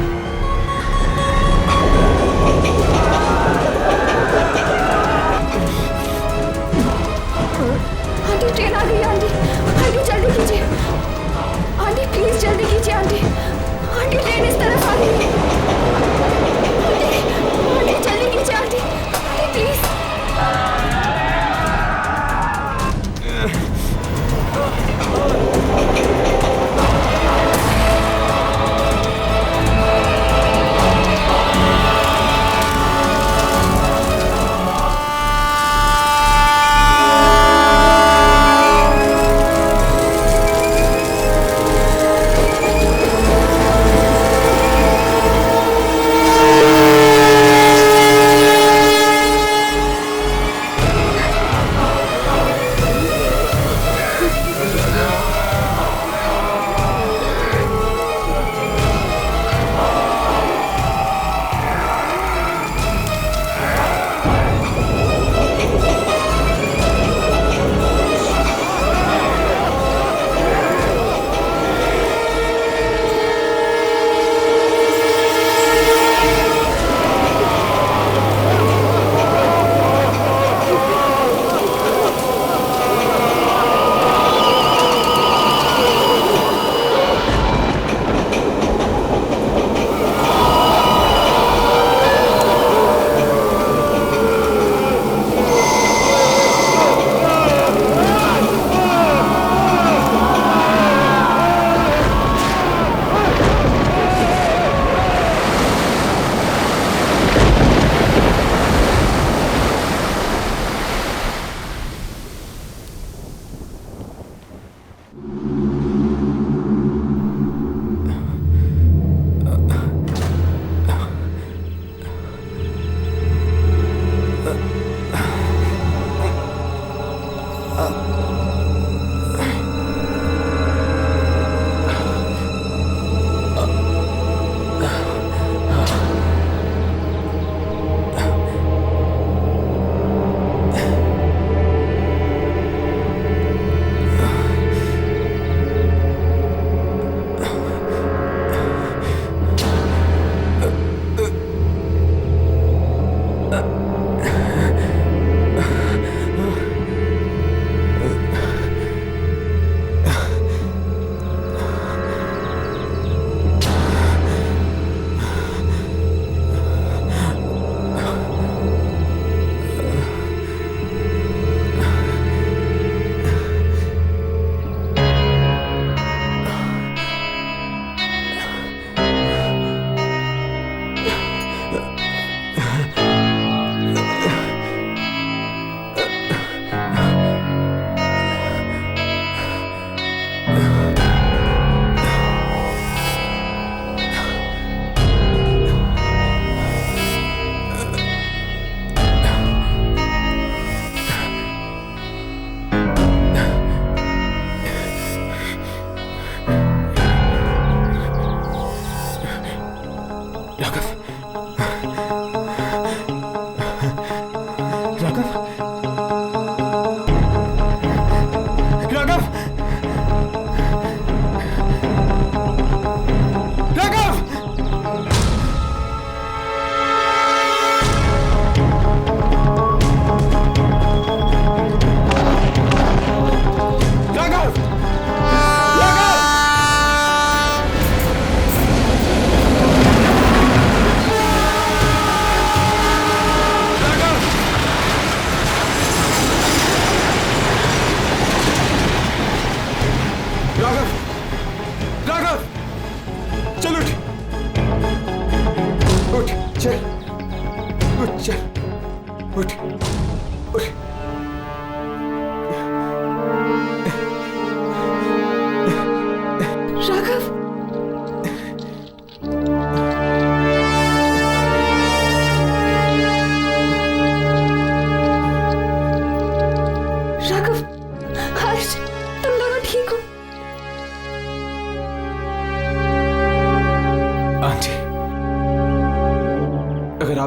आंटी ट्रेन आ गई है। आंटी जल्दी कीजिए। आंटी प्लीज जल्दी कीजिए आंटी।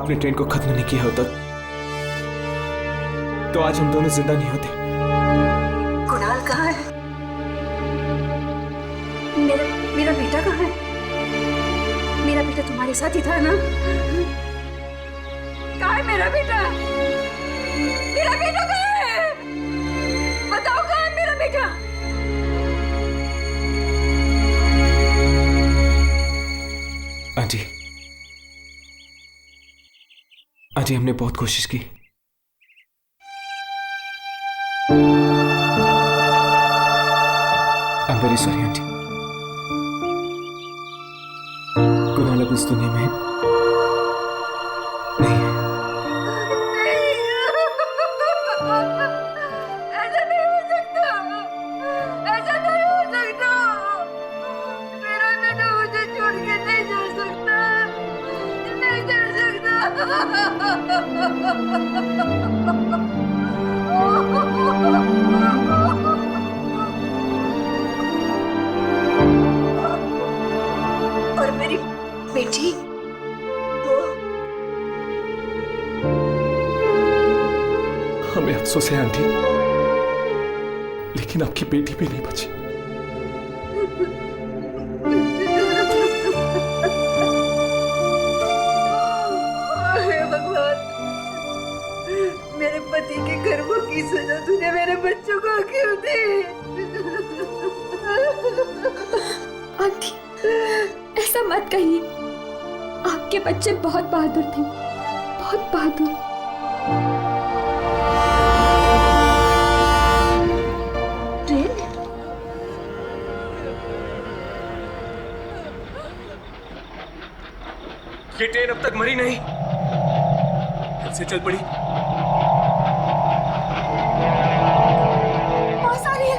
आपने ट्रेन को खत्म नहीं किया होता तो आज हम दोनों जिंदा नहीं होते। कुणाल कहाँ है? मेरा बेटा कहाँ है? मेरा बेटा तुम्हारे साथ ही था ना? कहाँ है मेरा बेटा? मेरा बेटा कहाँ है? बताओ कहाँ है मेरा बेटा? आंटी, आंटी हमने बहुत कोशिश की। I am very sorry aunty. Kunal अब इस दुनिया में नहीं है। ऐसा नहीं हो सकता, ऐसा नहीं हो सकता। मेरा बेटा मुझे छोड़ के नहीं जा सकता, नहीं जा सकता। और मेरी बेटी हमें अफसोस है आंटी, लेकिन आपकी बेटी भी नहीं बची। हे भगवान, मेरे पति के कर्मों की सजा तूने मेरे बच्चों को क्यों दी? आंटी, ऐसा मत कहिए। आपके बच्चे बहुत बहादुर थे, बहुत बहादुर। ये ट्रेन अब तक मरी नहीं, फिर से चल पड़ी। पास आ रही है,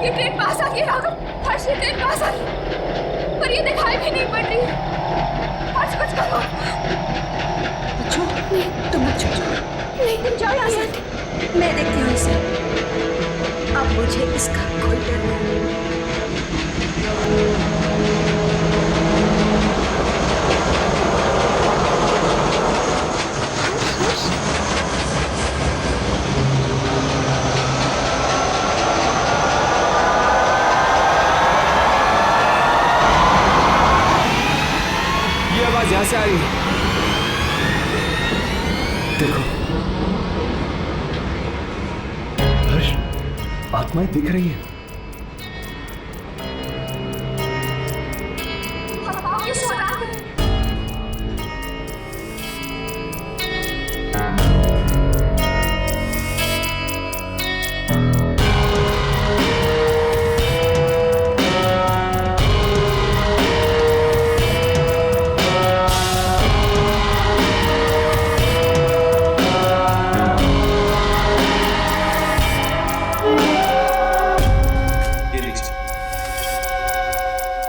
ये ट्रेन पास आ रही है राघव। हर्ष, ये ट्रेन पास आ रही है, पर ये दिखाई भी नहीं पड़ रही है। हर्ष, कुछ करो। बच्चों, नहीं, तुम मत जाओ। नहीं, तुम जाओ यहाँ से। मैं देखती हूँ इसे। अब मुझे इसका कोई डर नहीं। ये आवाज यहां से आ रही है। देखो हर्ष, आत्माएं दिख रही है।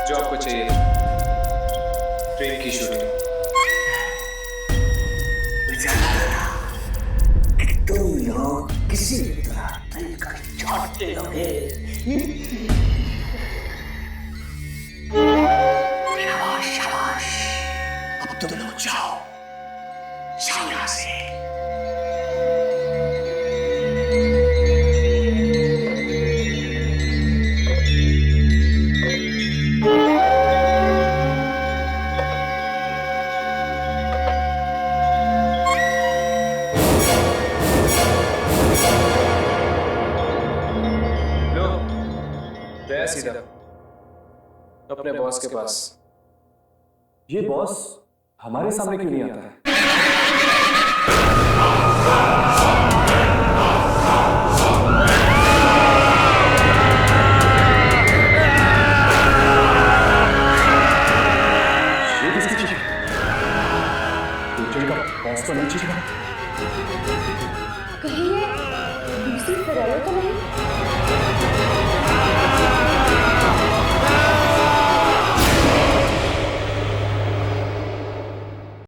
जो आपको चाहिए ट्रेन की शूटिंग। तुम लोग किसी तरह ट्रेन का शॉट ले लोगे। शाबाश शाबाश, अब तुम लोग जाओ यहाँ से। सीधा अपने बॉस के पास। ये बॉस हमारे सामने क्यों नहीं आता है? ये किसकी चीज है? ट्रेन का बॉस तो नहीं चीज है। कहीं ये दूसरी फरार तो नहीं?